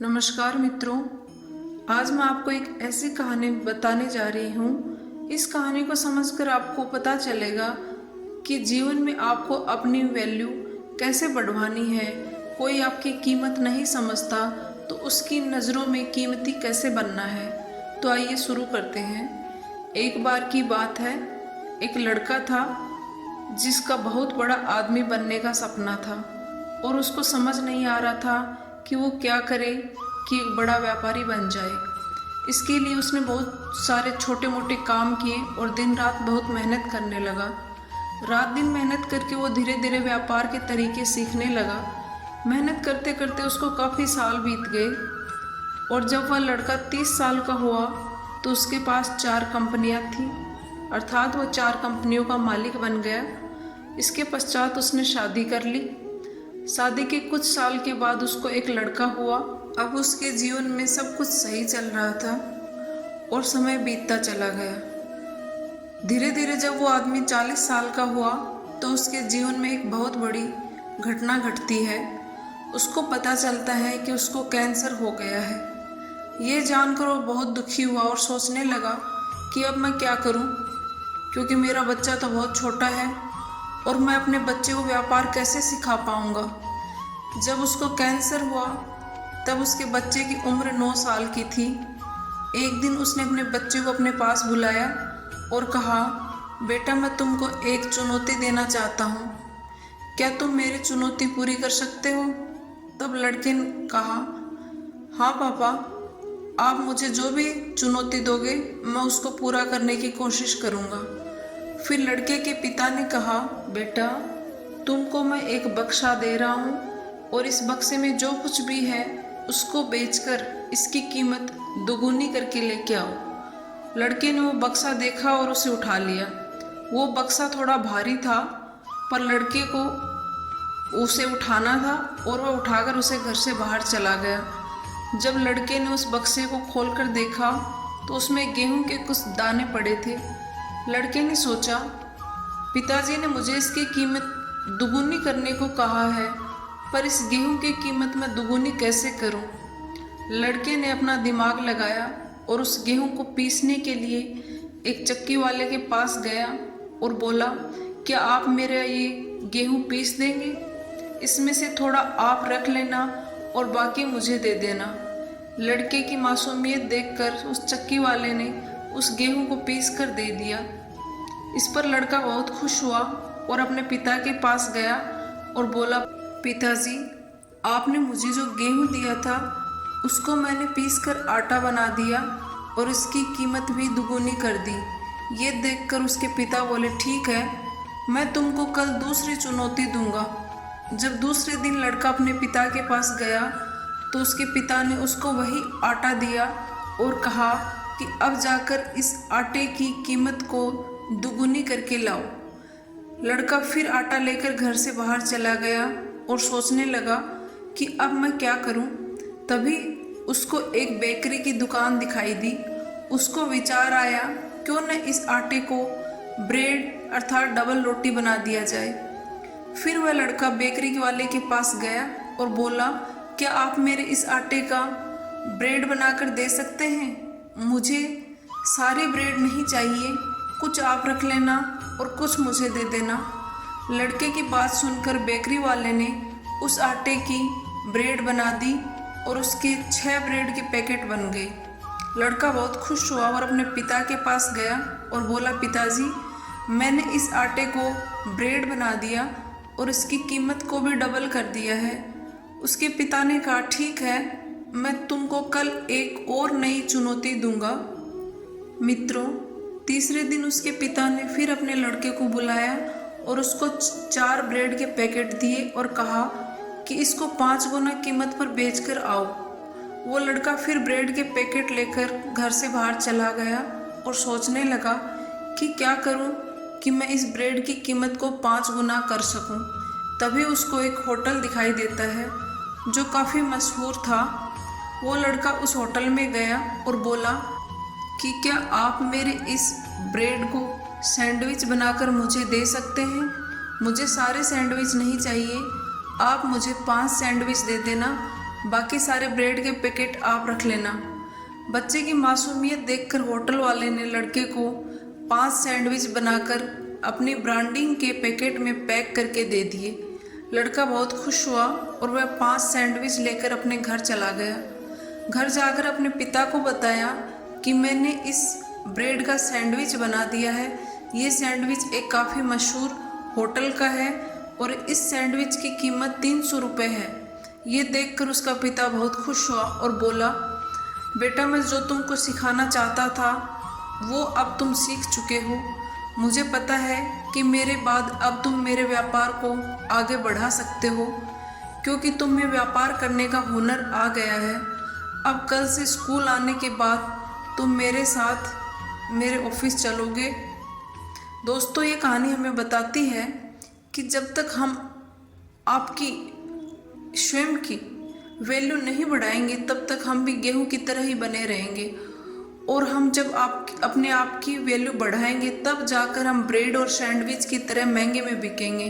नमस्कार मित्रों। आज मैं आपको एक ऐसी कहानी बताने जा रही हूँ। इस कहानी को समझकर आपको पता चलेगा कि जीवन में आपको अपनी वैल्यू कैसे बढ़वानी है। कोई आपकी कीमत नहीं समझता तो उसकी नज़रों में कीमती कैसे बनना है। तो आइए शुरू करते हैं। एक बार की बात है, एक लड़का था जिसका बहुत बड़ा आदमी बनने का सपना था और उसको समझ नहीं आ रहा था कि वो क्या करे कि एक बड़ा व्यापारी बन जाए। इसके लिए उसने बहुत सारे छोटे मोटे काम किए और दिन रात बहुत मेहनत करने लगा। रात दिन मेहनत करके वो धीरे धीरे व्यापार के तरीके सीखने लगा। मेहनत करते करते उसको काफ़ी साल बीत गए और जब वह लड़का 30 साल का हुआ तो उसके पास 4 कंपनियां थीं, अर्थात वह 4 कंपनियों का मालिक बन गया। इसके पश्चात उसने शादी कर ली। शादी के कुछ साल के बाद उसको एक लड़का हुआ। अब उसके जीवन में सब कुछ सही चल रहा था और समय बीतता चला गया। धीरे धीरे जब वो आदमी 40 साल का हुआ तो उसके जीवन में एक बहुत बड़ी घटना घटती है। उसको पता चलता है कि उसको कैंसर हो गया है। ये जानकर वो बहुत दुखी हुआ और सोचने लगा कि अब मैं क्या करूं, क्योंकि मेरा बच्चा तो बहुत छोटा है और मैं अपने बच्चे को व्यापार कैसे सिखा पाऊंगा। जब उसको कैंसर हुआ तब उसके बच्चे की उम्र 9 साल की थी। एक दिन उसने अपने बच्चे को अपने पास बुलाया और कहा, बेटा मैं तुमको एक चुनौती देना चाहता हूँ, क्या तुम मेरी चुनौती पूरी कर सकते हो? तब लड़के ने कहा, हाँ पापा, आप मुझे जो भी चुनौती दोगे मैं उसको पूरा करने की कोशिश करूँगा। फिर लड़के के पिता ने कहा, बेटा तुमको मैं एक बक्सा दे रहा हूँ और इस बक्से में जो कुछ भी है उसको बेचकर इसकी कीमत दोगुनी करके लेके आओ। लड़के ने वो बक्सा देखा और उसे उठा लिया। वो बक्सा थोड़ा भारी था पर लड़के को उसे उठाना था और वह उठाकर उसे घर से बाहर चला गया। जब लड़के ने उस बक्से को खोलकर देखा तो उसमें गेहूं के कुछ दाने पड़े थे। लड़के ने सोचा, पिताजी ने मुझे इसकी कीमत दुगुनी करने को कहा है, पर इस गेहूं की कीमत मैं दुगुनी कैसे करूं? लड़के ने अपना दिमाग लगाया और उस गेहूं को पीसने के लिए एक चक्की वाले के पास गया और बोला, क्या आप मेरा ये गेहूं पीस देंगे? इसमें से थोड़ा आप रख लेना और बाकी मुझे दे देना। लड़के की मासूमियत देखकर उस चक्की वाले ने उस गेहूं को पीस कर दे दिया। इस पर लड़का बहुत खुश हुआ और अपने पिता के पास गया और बोला, पिताजी आपने मुझे जो गेहूं दिया था उसको मैंने पीस कर आटा बना दिया और इसकी कीमत भी दुगुनी कर दी। ये देखकर उसके पिता बोले, ठीक है, मैं तुमको कल दूसरी चुनौती दूंगा। जब दूसरे दिन लड़का अपने पिता के पास गया तो उसके पिता ने उसको वही आटा दिया और कहा कि अब जाकर इस आटे की कीमत को दुगुनी करके लाओ। लड़का फिर आटा लेकर घर से बाहर चला गया और सोचने लगा कि अब मैं क्या करूं। तभी उसको एक बेकरी की दुकान दिखाई दी। उसको विचार आया, क्यों न इस आटे को ब्रेड अर्थात डबल रोटी बना दिया जाए। फिर वह लड़का बेकरी वाले के पास गया और बोला, क्या आप मेरे इस आटे का ब्रेड बनाकर दे सकते हैं? मुझे सारे ब्रेड नहीं चाहिए, कुछ आप रख लेना और कुछ मुझे दे देना। लड़के की बात सुनकर बेकरी वाले ने उस आटे की ब्रेड बना दी और उसके 6 ब्रेड के पैकेट बन गए। लड़का बहुत खुश हुआ और अपने पिता के पास गया और बोला, पिताजी मैंने इस आटे को ब्रेड बना दिया और इसकी कीमत को भी डबल कर दिया है। उसके पिता ने कहा, ठीक है, मैं तुमको कल एक और नई चुनौती दूंगा। मित्रों, तीसरे दिन उसके पिता ने फिर अपने लड़के को बुलाया और उसको 4 ब्रेड के पैकेट दिए और कहा कि इसको 5 गुना कीमत पर बेचकर आओ। वो लड़का फिर ब्रेड के पैकेट लेकर घर से बाहर चला गया और सोचने लगा कि क्या करूं कि मैं इस ब्रेड की कीमत को 5 गुना कर सकूं। तभी उसको एक होटल दिखाई देता है जो काफ़ी मशहूर था। वो लड़का उस होटल में गया और बोला कि क्या आप मेरे इस ब्रेड को सैंडविच बनाकर मुझे दे सकते हैं? मुझे सारे सैंडविच नहीं चाहिए, आप मुझे 5 सैंडविच दे देना, बाकी सारे ब्रेड के पैकेट आप रख लेना। बच्चे की मासूमियत देखकर होटल वाले ने लड़के को 5 सैंडविच बनाकर अपनी ब्रांडिंग के पैकेट में पैक करके दे दिए। लड़का बहुत खुश हुआ और वह 5 सैंडविच लेकर अपने घर चला गया। घर जाकर अपने पिता को बताया कि मैंने इस ब्रेड का सैंडविच बना दिया है। ये सैंडविच एक काफ़ी मशहूर होटल का है और इस सैंडविच की कीमत 300 रुपये है। ये देखकर उसका पिता बहुत खुश हुआ और बोला, बेटा मैं जो तुमको सिखाना चाहता था वो अब तुम सीख चुके हो। मुझे पता है कि मेरे बाद अब तुम मेरे व्यापार को आगे बढ़ा सकते हो, क्योंकि तुम्हें व्यापार करने का हुनर आ गया है। अब कल से स्कूल आने के बाद तुम मेरे साथ मेरे ऑफिस चलोगे। दोस्तों, ये कहानी हमें बताती है कि जब तक हम आपकी स्वयं की वैल्यू नहीं बढ़ाएंगे तब तक हम भी गेहूं की तरह ही बने रहेंगे। और हम जब अपने आप की वैल्यू बढ़ाएंगे तब जाकर हम ब्रेड और सैंडविच की तरह महंगे में बिकेंगे।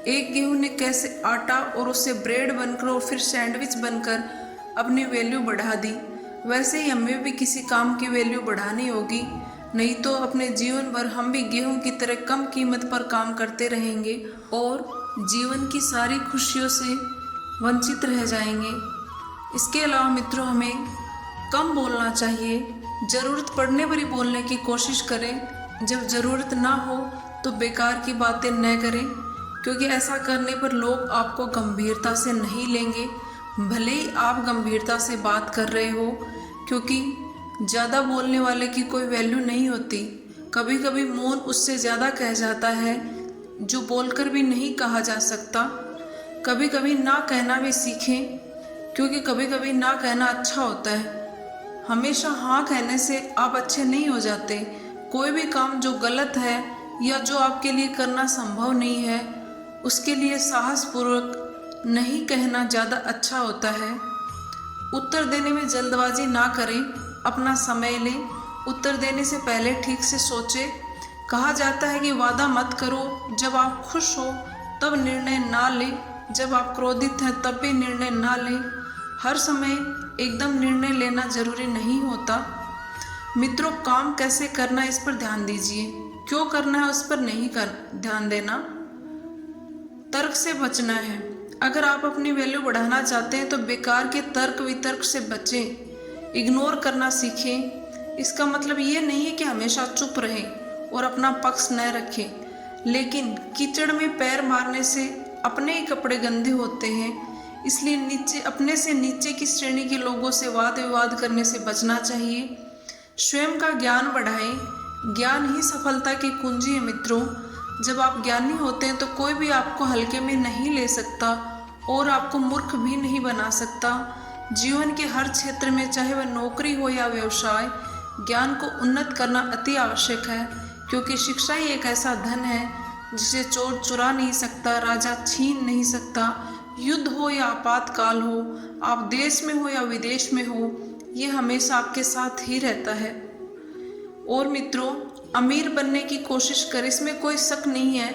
एक गेहूं ने कैसे आटा और उससे ब्रेड बनकर और फिर सैंडविच बनकर अपनी वैल्यू बढ़ा दी, वैसे ही हमें भी किसी काम की वैल्यू बढ़ानी होगी, नहीं तो अपने जीवन भर हम भी गेहूं की तरह कम कीमत पर काम करते रहेंगे और जीवन की सारी खुशियों से वंचित रह जाएंगे। इसके अलावा मित्रों, हमें कम बोलना चाहिए। ज़रूरत पड़ने पर ही बोलने की कोशिश करें। जब ज़रूरत ना हो तो बेकार की बातें न करें, क्योंकि ऐसा करने पर लोग आपको गंभीरता से नहीं लेंगे। भले ही आप गंभीरता से बात कर रहे हो, क्योंकि ज़्यादा बोलने वाले की कोई वैल्यू नहीं होती। कभी कभी मौन उससे ज़्यादा कह जाता है जो बोलकर भी नहीं कहा जा सकता। कभी कभी ना कहना भी सीखें, क्योंकि कभी कभी ना कहना अच्छा होता है। हमेशा हाँ कहने से आप अच्छे नहीं हो जाते। कोई भी काम जो गलत है या जो आपके लिए करना संभव नहीं है, उसके लिए साहसपूर्वक नहीं कहना ज़्यादा अच्छा होता है। उत्तर देने में जल्दबाजी ना करें, अपना समय लें। उत्तर देने से पहले ठीक से सोचें। कहा जाता है कि वादा मत करो, जब आप खुश हो तब निर्णय ना लें, जब आप क्रोधित हैं तब भी निर्णय ना लें। हर समय एकदम निर्णय लेना जरूरी नहीं होता। मित्रों, काम कैसे करना है इस पर ध्यान दीजिए, क्यों करना है उस पर नहीं ध्यान देना। तर्क से बचना है। अगर आप अपनी वैल्यू बढ़ाना चाहते हैं तो बेकार के तर्क वितर्क से बचें, इग्नोर करना सीखें। इसका मतलब ये नहीं है कि हमेशा चुप रहें और अपना पक्ष न रखें, लेकिन कीचड़ में पैर मारने से अपने ही कपड़े गंदे होते हैं। इसलिए अपने से नीचे की श्रेणी के लोगों से वाद विवाद करने से बचना चाहिए। स्वयं का ज्ञान बढ़ाएं। ज्ञान ही सफलता की कुंजी है मित्रों। जब आप ज्ञानी होते हैं तो कोई भी आपको हल्के में नहीं ले सकता और आपको मूर्ख भी नहीं बना सकता। जीवन के हर क्षेत्र में, चाहे वह नौकरी हो या व्यवसाय, ज्ञान को उन्नत करना अति आवश्यक है, क्योंकि शिक्षा ही एक ऐसा धन है जिसे चोर चुरा नहीं सकता, राजा छीन नहीं सकता। युद्ध हो या आपातकाल हो, आप देश में हो या विदेश में हो, ये हमेशा आपके साथ ही रहता है। और मित्रों, अमीर बनने की कोशिश कर, इसमें कोई शक नहीं है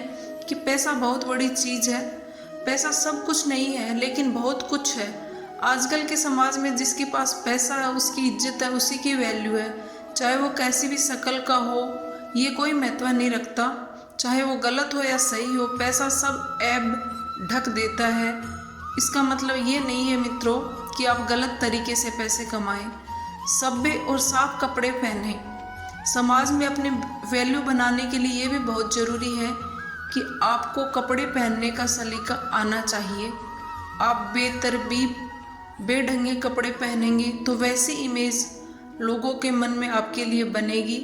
कि पैसा बहुत बड़ी चीज़ है। पैसा सब कुछ नहीं है, लेकिन बहुत कुछ है। आजकल के समाज में जिसके पास पैसा है उसकी इज्जत है, उसी की वैल्यू है। चाहे वो कैसी भी शक्ल का हो, ये कोई महत्व नहीं रखता। चाहे वो गलत हो या सही हो, पैसा सब ऐब ढक देता है। इसका मतलब ये नहीं है मित्रों कि आप गलत तरीके से पैसे कमाएं। सभ्य और साफ कपड़े पहनें। समाज में अपनी वैल्यू बनाने के लिए ये भी बहुत ज़रूरी है कि आपको कपड़े पहनने का सलीका आना चाहिए। आप बेतरतीब बेढंगे कपड़े पहनेंगे तो वैसी इमेज लोगों के मन में आपके लिए बनेगी।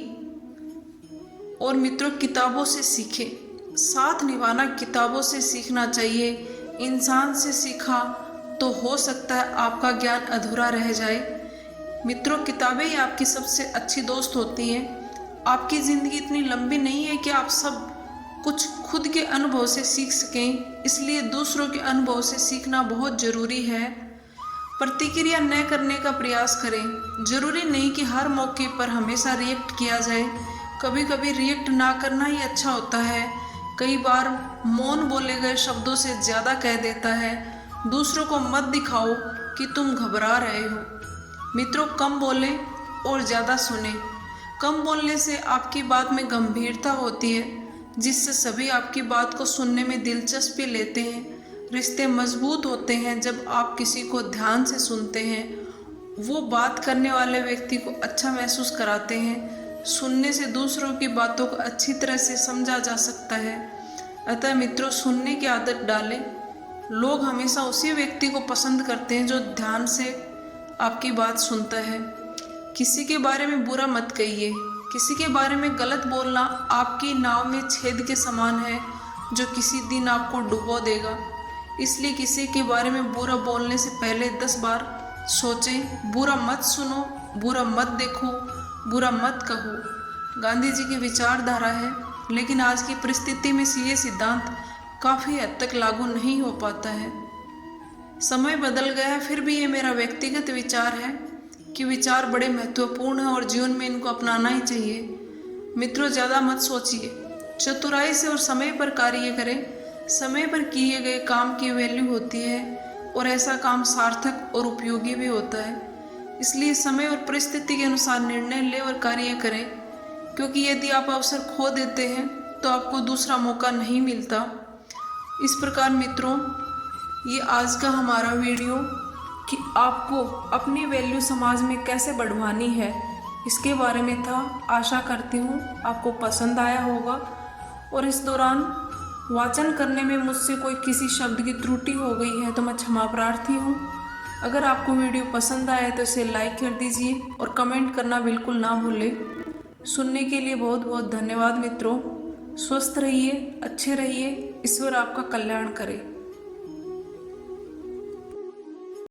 और मित्रों, किताबों से सीखें। साथ निभाना किताबों से सीखना चाहिए। इंसान से सीखा तो हो सकता है आपका ज्ञान अधूरा रह जाए। मित्रों, किताबें ही आपकी सबसे अच्छी दोस्त होती हैं। आपकी ज़िंदगी इतनी लंबी नहीं है कि आप सब कुछ खुद के अनुभव से सीख सकें, इसलिए दूसरों के अनुभव से सीखना बहुत ज़रूरी है। प्रतिक्रिया न करने का प्रयास करें। ज़रूरी नहीं कि हर मौके पर हमेशा रिएक्ट किया जाए। कभी कभी रिएक्ट ना करना ही अच्छा होता है। कई बार मौन बोले गए शब्दों से ज़्यादा कह देता है। दूसरों को मत दिखाओ कि तुम घबरा रहे हो। मित्रों, कम बोलें और ज़्यादा सुने। कम बोलने से आपकी बात में गंभीरता होती है, जिससे सभी आपकी बात को सुनने में दिलचस्पी लेते हैं। रिश्ते मजबूत होते हैं जब आप किसी को ध्यान से सुनते हैं। वो बात करने वाले व्यक्ति को अच्छा महसूस कराते हैं। सुनने से दूसरों की बातों को अच्छी तरह से समझा जा सकता है। अतः मित्रों, सुनने की आदत डालें। लोग हमेशा उसी व्यक्ति को पसंद करते हैं जो ध्यान से आपकी बात सुनता है। किसी के बारे में बुरा मत कहिए। किसी के बारे में गलत बोलना आपकी नाव में छेद के समान है, जो किसी दिन आपको डुबो देगा। इसलिए किसी के बारे में बुरा बोलने से पहले 10 बार सोचें। बुरा मत सुनो, बुरा मत देखो, बुरा मत कहो। गांधी जी की विचारधारा है, लेकिन आज की परिस्थिति में ये सिद्धांत काफ़ी हद तक लागू नहीं हो पाता है। समय बदल गया है, फिर भी ये मेरा व्यक्तिगत विचार है कि विचार बड़े महत्वपूर्ण हैं और जीवन में इनको अपनाना ही चाहिए। मित्रों, ज़्यादा मत सोचिए, चतुराई से और समय पर कार्य करें। समय पर किए गए काम की वैल्यू होती है और ऐसा काम सार्थक और उपयोगी भी होता है। इसलिए समय और परिस्थिति के अनुसार निर्णय लें और कार्य करें, क्योंकि यदि आप अवसर खो देते हैं तो आपको दूसरा मौका नहीं मिलता। इस प्रकार मित्रों, ये आज का हमारा वीडियो कि आपको अपनी वैल्यू समाज में कैसे बढ़वानी है, इसके बारे में था। आशा करती हूँ आपको पसंद आया होगा। और इस दौरान वाचन करने में मुझसे कोई किसी शब्द की त्रुटि हो गई है तो मैं क्षमा प्रार्थी हूँ। अगर आपको वीडियो पसंद आए तो इसे लाइक कर दीजिए और कमेंट करना बिल्कुल ना भूलें। सुनने के लिए बहुत बहुत धन्यवाद मित्रों। स्वस्थ रहिए, अच्छे रहिए। ईश्वर आपका कल्याण करे।